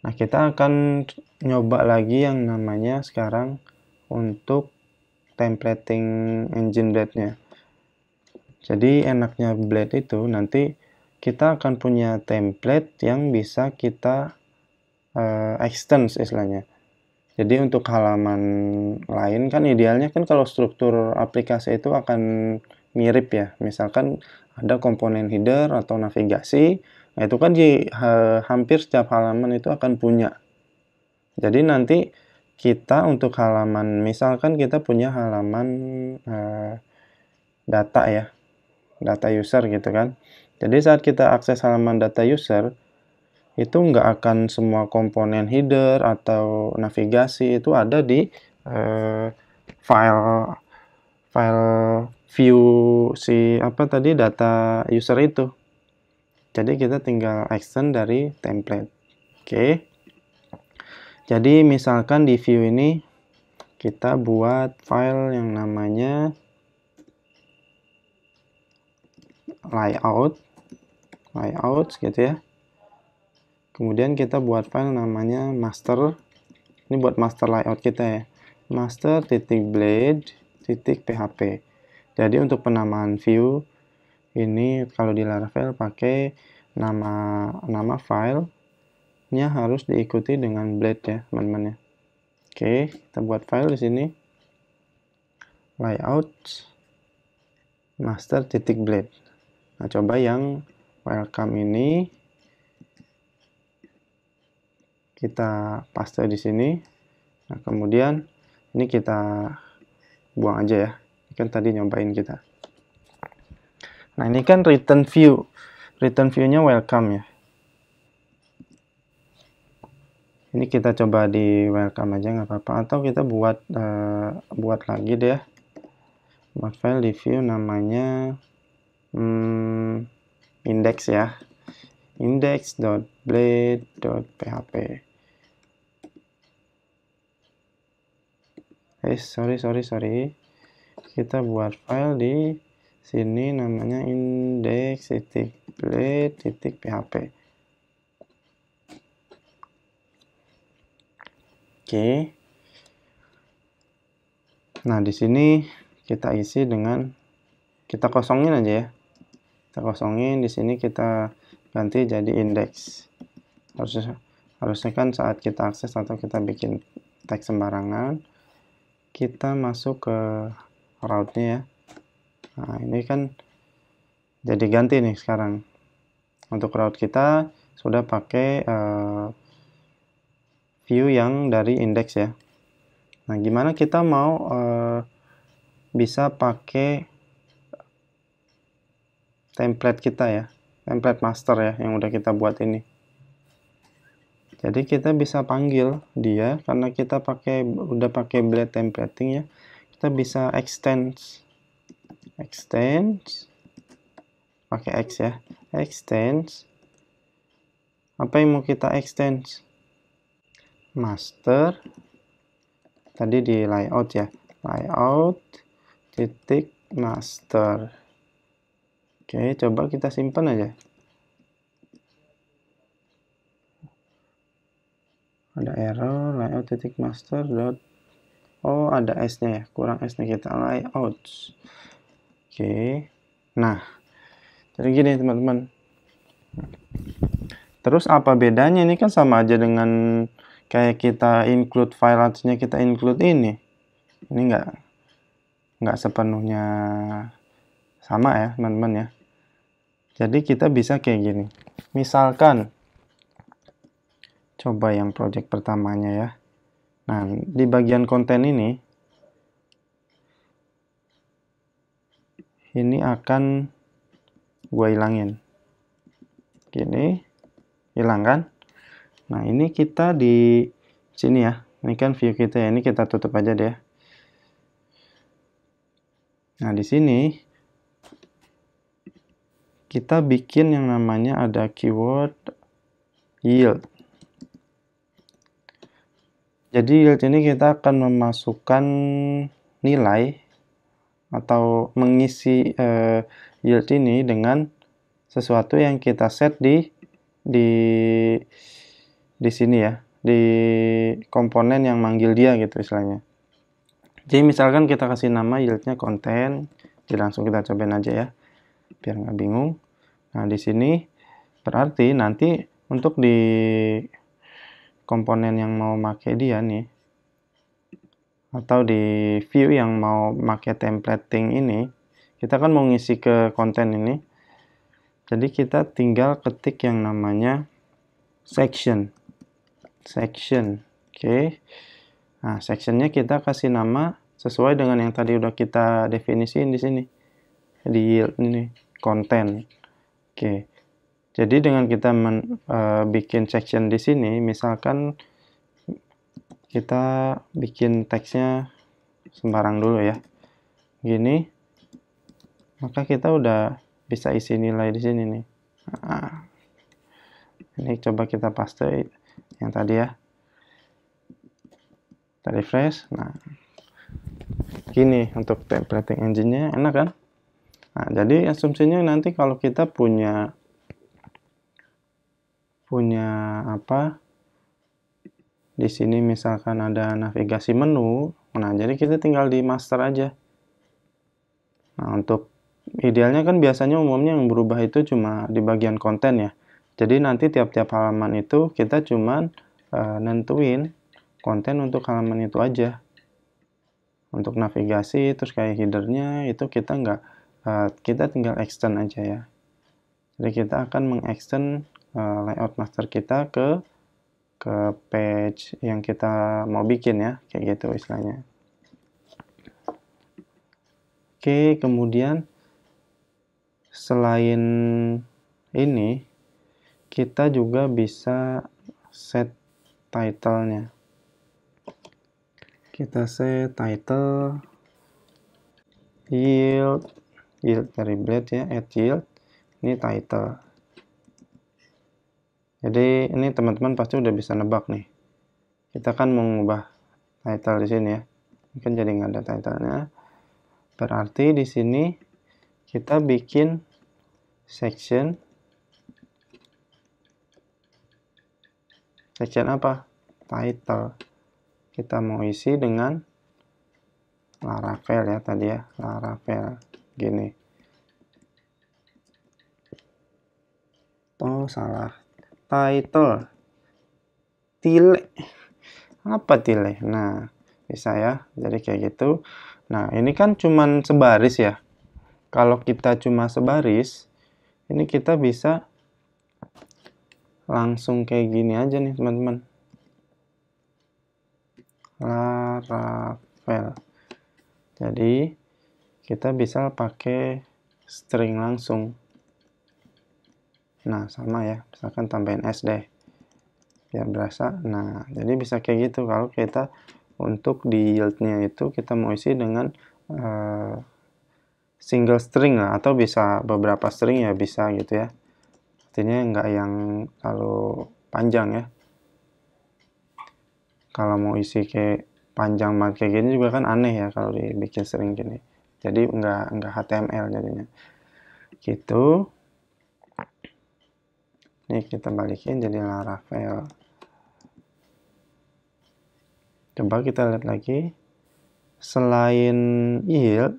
Nah, kita akan nyoba lagi yang namanya sekarang untuk templating engine blade-nya. Jadi enaknya blade itu nanti kita akan punya template yang bisa kita extend istilahnya. Jadi untuk halaman lain kan idealnya kan kalau struktur aplikasi itu akan mirip ya. Misalkan ada komponen header atau navigasi, nah itu kan hampir setiap halaman itu akan punya. Jadi nanti kita untuk halaman, misalkan kita punya halaman data ya, data user gitu kan. Jadi saat kita akses halaman data user, itu nggak akan semua komponen header atau navigasi itu ada di file view si data user itu. Jadi kita tinggal extend dari template. Oke. Jadi misalkan di view ini kita buat file yang namanya layout gitu ya. Kemudian kita buat file namanya master. Ini buat master layout kita ya. master.blade.php. Jadi untuk penamaan view ini kalau di Laravel pakai nama filenya harus diikuti dengan blade ya, teman-teman ya. Oke, kita buat file di sini. Layout master.blade. Nah, coba yang welcome ini kita paste di sini. Nah, kemudian ini kita buang aja ya. Ini kan tadi nyobain kita. Nah, ini kan return view. Return view-nya welcome ya. Ini kita coba di welcome aja nggak apa-apa. Atau kita buat lagi deh. Buat file di view namanya index ya. index.blade.php. Sorry. Kita buat file di sini namanya index.blade.php. Oke. Nah, di sini kita isi dengan kita kosongin aja ya. Kita kosongin, di sini kita ganti jadi index. Harusnya kan saat kita akses atau kita bikin teks sembarangan, kita masuk ke route-nya ya. Nah, ini kan jadi ganti nih sekarang. Untuk route kita sudah pakai view yang dari index ya. Nah, gimana kita mau bisa pakai template kita ya, template master ya yang udah kita buat ini. Jadi kita bisa panggil dia karena kita udah pakai blade templating ya. Kita bisa extend pakai X ya. Extend. Apa yang mau kita extend? Master. Tadi di layout ya. Layout titik master. Oke, coba kita simpan aja. Ada error layout titik master dot. Oh, ada S-nya ya. Kurang S-nya kita layout. Oke. Nah, jadi gini teman-teman. Terus apa bedanya? Ini kan sama aja dengan kayak kita include file atasnya kita include ini. Ini nggak sepenuhnya sama ya teman-teman ya. Jadi kita bisa kayak gini. Misalkan coba yang project pertamanya ya. Nah, di bagian konten ini akan gue hilangin. Gini, hilang kan? Nah, ini kita di sini ya. Ini kan view kita ya. Ini kita tutup aja deh. Nah, di sini kita bikin yang namanya ada keyword yield. Jadi yield ini kita akan memasukkan nilai atau mengisi yield ini dengan sesuatu yang kita set di di sini ya, di komponen yang manggil dia gitu istilahnya. Jadi misalkan kita kasih nama yieldnya konten, jadi langsung kita cobain aja ya, biar nggak bingung. Nah di sini berarti nanti untuk di komponen yang mau pakai dia nih, atau di view yang mau pakai templating ini, kita kan mau ngisi ke konten ini. Jadi kita tinggal ketik yang namanya section. Oke. Nah, sectionnya kita kasih nama sesuai dengan yang tadi udah kita definisiin di sini. Di yield ini, konten. Oke. Jadi dengan kita bikin section di sini, misalkan kita bikin teksnya sembarang dulu ya. Gini. Maka kita udah bisa isi nilai di sini nih. Nah, ini coba kita paste yang tadi ya. Kita refresh. Nah, gini untuk templating engine-nya enak kan? Nah, jadi asumsinya nanti kalau kita punya apa? Di sini misalkan ada navigasi menu. Nah, jadi kita tinggal di master aja. Nah, untuk idealnya kan biasanya umumnya yang berubah itu cuma di bagian konten ya. Jadi nanti tiap-tiap halaman itu kita cuman nentuin konten untuk halaman itu aja. Untuk navigasi terus kayak headernya itu kita kita tinggal extend aja ya. Jadi kita akan mengextend layout master kita ke page yang kita mau bikin ya, kayak gitu istilahnya. Oke, kemudian selain ini kita juga bisa set title-nya. Kita set title yield dari blade ya, add yield. Ini title. Jadi ini teman-teman pasti udah bisa nebak nih. Kita kan mau mengubah title di sini ya. Ini kan jadi nggak ada title-nya. Berarti di sini kita bikin section apa? Title. Kita mau isi dengan Laravel ya tadi ya, Laravel gini. Oh salah, title tile, apa tile? Nah bisa ya, jadi kayak gitu. Nah ini kan cuman sebaris ya. Kalau kita cuma sebaris, ini kita bisa langsung kayak gini aja nih teman-teman. Laravel. Jadi kita bisa pakai string langsung. Nah sama ya, misalkan tambahin s deh biar berasa. Nah jadi bisa kayak gitu kalau kita untuk di yieldnya itu kita mau isi dengan single string lah, atau bisa beberapa string ya bisa gitu ya, artinya nggak yang terlalu panjang ya. Kalau mau isi kayak panjang banget kayak gini juga kan aneh ya kalau dibikin string gini, jadi nggak HTML jadinya gitu. Ini kita balikin jadi Laravel. Coba kita lihat lagi. Selain yield,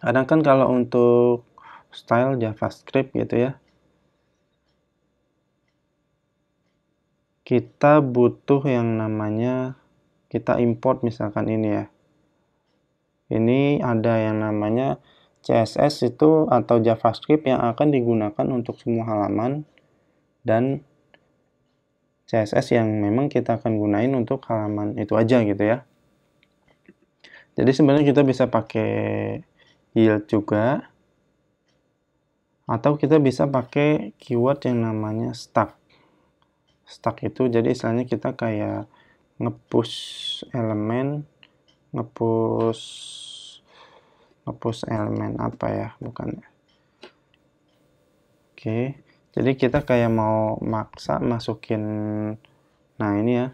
kadang kan kalau untuk style JavaScript gitu ya, kita butuh yang namanya kita import misalkan ini ya. Ini ada yang namanya CSS itu atau JavaScript yang akan digunakan untuk semua halaman, dan CSS yang memang kita akan gunain untuk halaman itu aja gitu ya. Jadi sebenarnya kita bisa pakai yield juga, atau kita bisa pakai keyword yang namanya stack. Stack itu jadi istilahnya kita kayak nge-push elemen, nge-push elemen apa ya, bukan. Oke, jadi kita kayak mau maksa masukin, nah ini ya,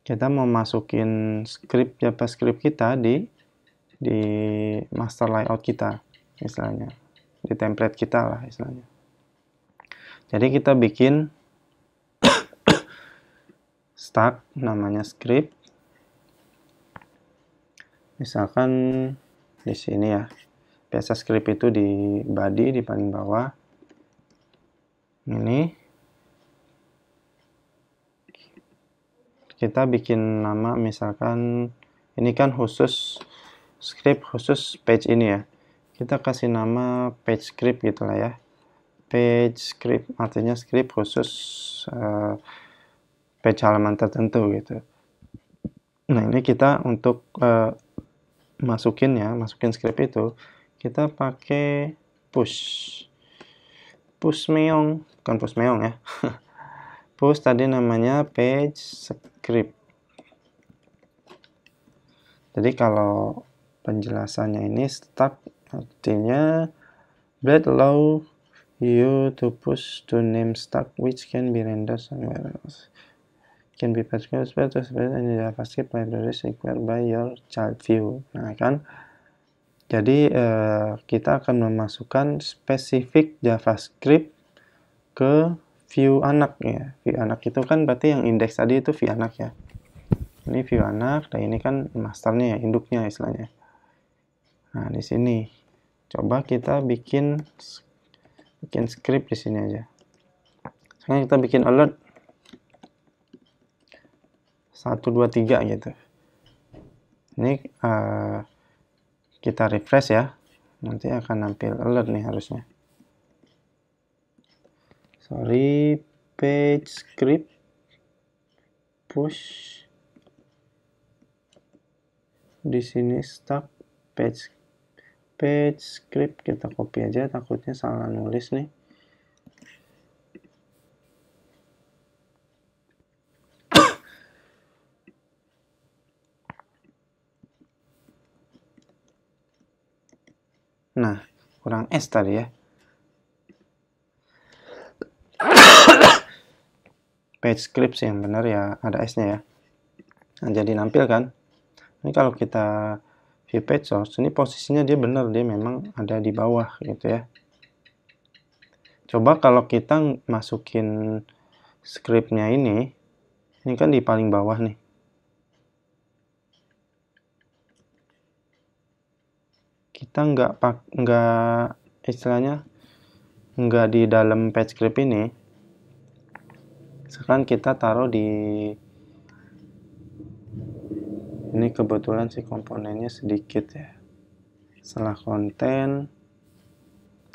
kita mau masukin script JavaScript kita di master layout kita istilahnya, di template kita lah istilahnya. Jadi kita bikin stuck namanya script. Misalkan di sini ya. Biasa script itu di body di paling bawah. Ini kita bikin nama, misalkan ini kan khusus script khusus page ini ya. Kita kasih nama page script gitulah ya. Page script artinya script khusus page halaman tertentu gitu. Nah, ini kita untuk masukin script itu kita pakai push meong, bukan push meong ya. Push tadi namanya page script. Jadi kalau penjelasannya ini stuck artinya Blade allow you to push to name stuck which can be rendered somewhere else. Can be particular to in the JavaScript libraries required by your child view. Nah kan, jadi kita akan memasukkan spesifik JavaScript ke view anak ya. View anak itu kan berarti yang indeks tadi itu view anak ya. Ini view anak, dan ini kan masternya ya, induknya istilahnya. Nah di sini coba kita bikin script di sini aja. Sekarang kita bikin alert 1, 2, 3 gitu. Ini kita refresh ya. Nanti akan nampil alert nih harusnya. Sorry, page script push. Di sini stuck page script, kita copy aja, takutnya salah nulis nih. Nah, kurang S tadi ya. Page script sih yang benar ya, ada S-nya ya. Nah, jadi nampil kan. Ini kalau kita view page source, ini posisinya dia benar, dia memang ada di bawah gitu ya. Coba kalau kita masukin scriptnya ini kan di paling bawah nih. Kita istilahnya nggak di dalam page script ini. Sekarang kita taruh di ini, kebetulan sih komponennya sedikit ya. Setelah konten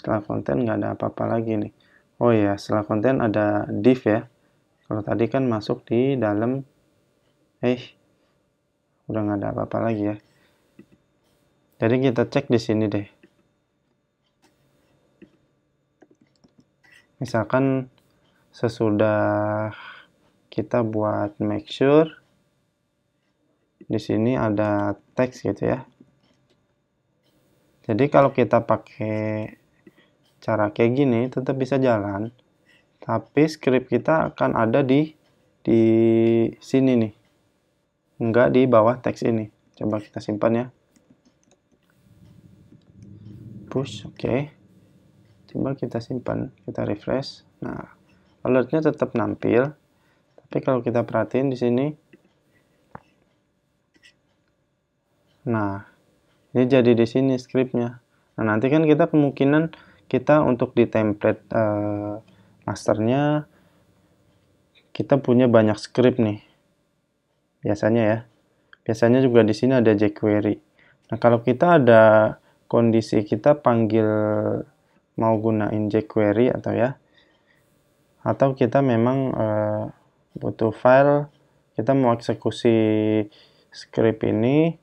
nggak ada apa-apa lagi nih. Oh ya, setelah konten ada div ya. Kalau tadi kan masuk di dalam udah nggak ada apa-apa lagi ya. Jadi kita cek di sini deh. Misalkan sesudah kita buat make sure di sini ada teks gitu ya. Jadi kalau kita pakai cara kayak gini tetap bisa jalan, tapi script kita akan ada di sini nih, enggak di bawah teks ini. Coba kita simpan ya. Push, oke. Coba kita simpan, kita refresh. Nah, alertnya tetap nampil, tapi kalau kita perhatiin di sini, nah, ini jadi di sini scriptnya. Nah, nanti kan kita kemungkinan kita untuk di template masternya kita punya banyak script nih. Biasanya ya. Biasanya juga di sini ada jQuery. Nah, kalau kita ada kondisi kita panggil mau gunain jQuery atau kita memang butuh file, kita mau eksekusi script ini,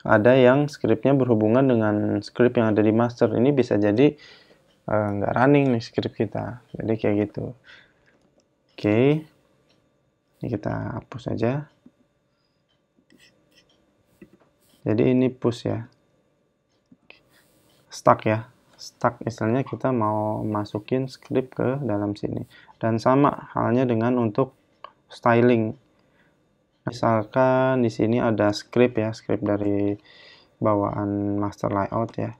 ada yang scriptnya berhubungan dengan script yang ada di master, ini bisa jadi nggak running nih script kita, jadi kayak gitu. Oke, ini kita hapus aja. Jadi ini push ya, stuck ya, stuck istilahnya kita mau masukin script ke dalam sini. Dan sama halnya dengan untuk styling. Misalkan di sini ada script ya, script dari bawaan master layout ya.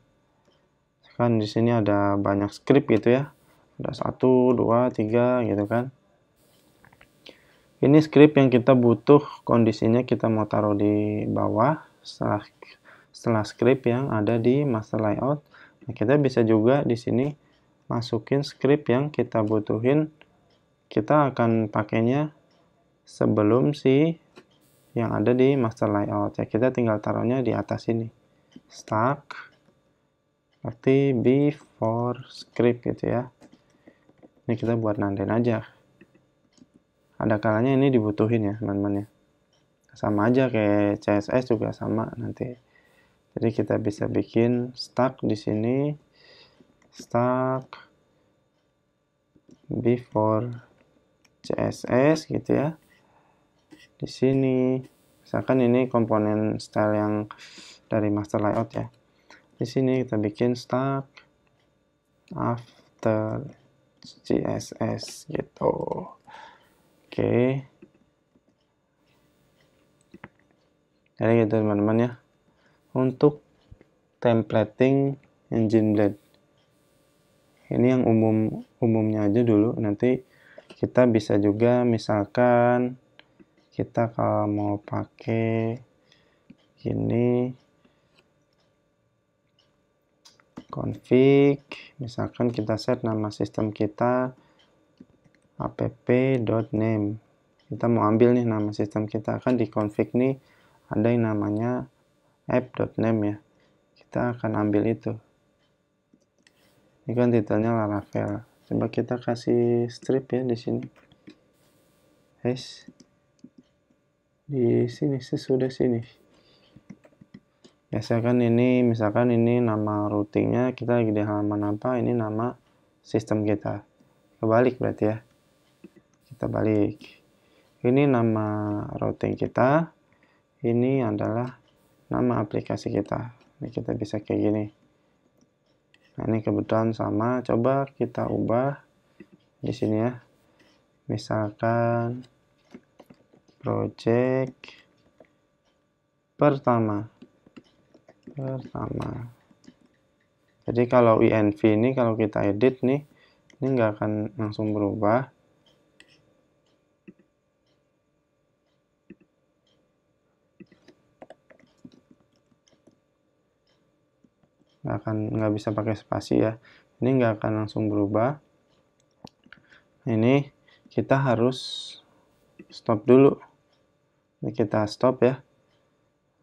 Kan di sini ada banyak script gitu ya. Ada 1, 2, 3 gitu kan. Ini script yang kita butuh, kondisinya kita mau taruh di bawah setelah script yang ada di master layout. Nah, kita bisa juga di sini masukin script yang kita butuhin. Kita akan pakainya sebelum si yang ada di master layout. Ya, kita tinggal taruhnya di atas ini. Stack berarti before script gitu ya. Ini kita buat nandain aja. Ada kalanya ini dibutuhin ya teman-teman ya. Sama aja kayak CSS juga sama nanti. Jadi kita bisa bikin stack di sini, stack before CSS gitu ya. Di sini misalkan ini komponen style yang dari master layout ya. Di sini kita bikin stack after CSS gitu. Oke. Jadi gitu teman-teman ya. Untuk templating engine blade. Ini yang umumnya aja dulu. Nanti kita bisa juga misalkan kita kalau mau pakai gini config, misalkan kita set nama sistem kita app.name. Kita mau ambil nih nama sistem kita, kan di config nih ada yang namanya app.name ya. Kita akan ambil itu. Ini kan titelnya Laravel. Coba kita kasih strip ya di sini. Di sini sesudah sini. Misalkan ini nama routingnya, kita lagi di halaman apa, ini nama sistem kita. Kebalik berarti ya. Kita balik. Ini nama routing kita. Ini adalah nama aplikasi kita. Ini kita bisa kayak gini. Nah, ini kebetulan sama. Coba kita ubah di sini ya. Misalkan project pertama. Jadi kalau env ini kalau kita edit nih, ini nggak akan langsung berubah. Nggak bisa pakai spasi ya. Ini nggak akan langsung berubah. Ini kita harus stop dulu. Ini kita stop ya.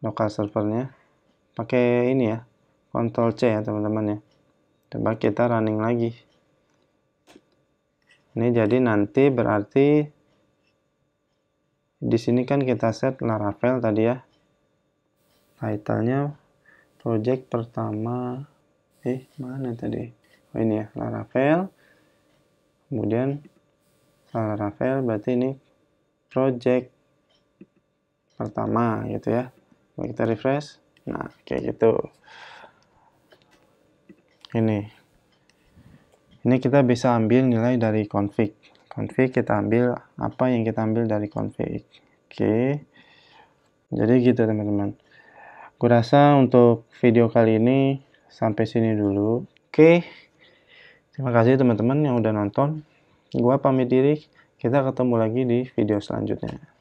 Local servernya. Pakai ini ya. Ctrl C ya teman-teman ya. Coba kita running lagi. Ini jadi nanti berarti di sini kan kita set Laravel tadi ya. Title-nya project pertama. Mana tadi? Oh ini ya, Laravel. Kemudian Laravel berarti ini project pertama gitu ya. Coba kita refresh. Nah, kayak gitu. Ini kita bisa ambil nilai dari config. Config kita ambil apa yang kita ambil dari config. Oke. Jadi gitu teman-teman. Kurasa untuk video kali ini sampai sini dulu. Oke. Terima kasih teman-teman yang udah nonton. Gua pamit diri. Kita ketemu lagi di video selanjutnya.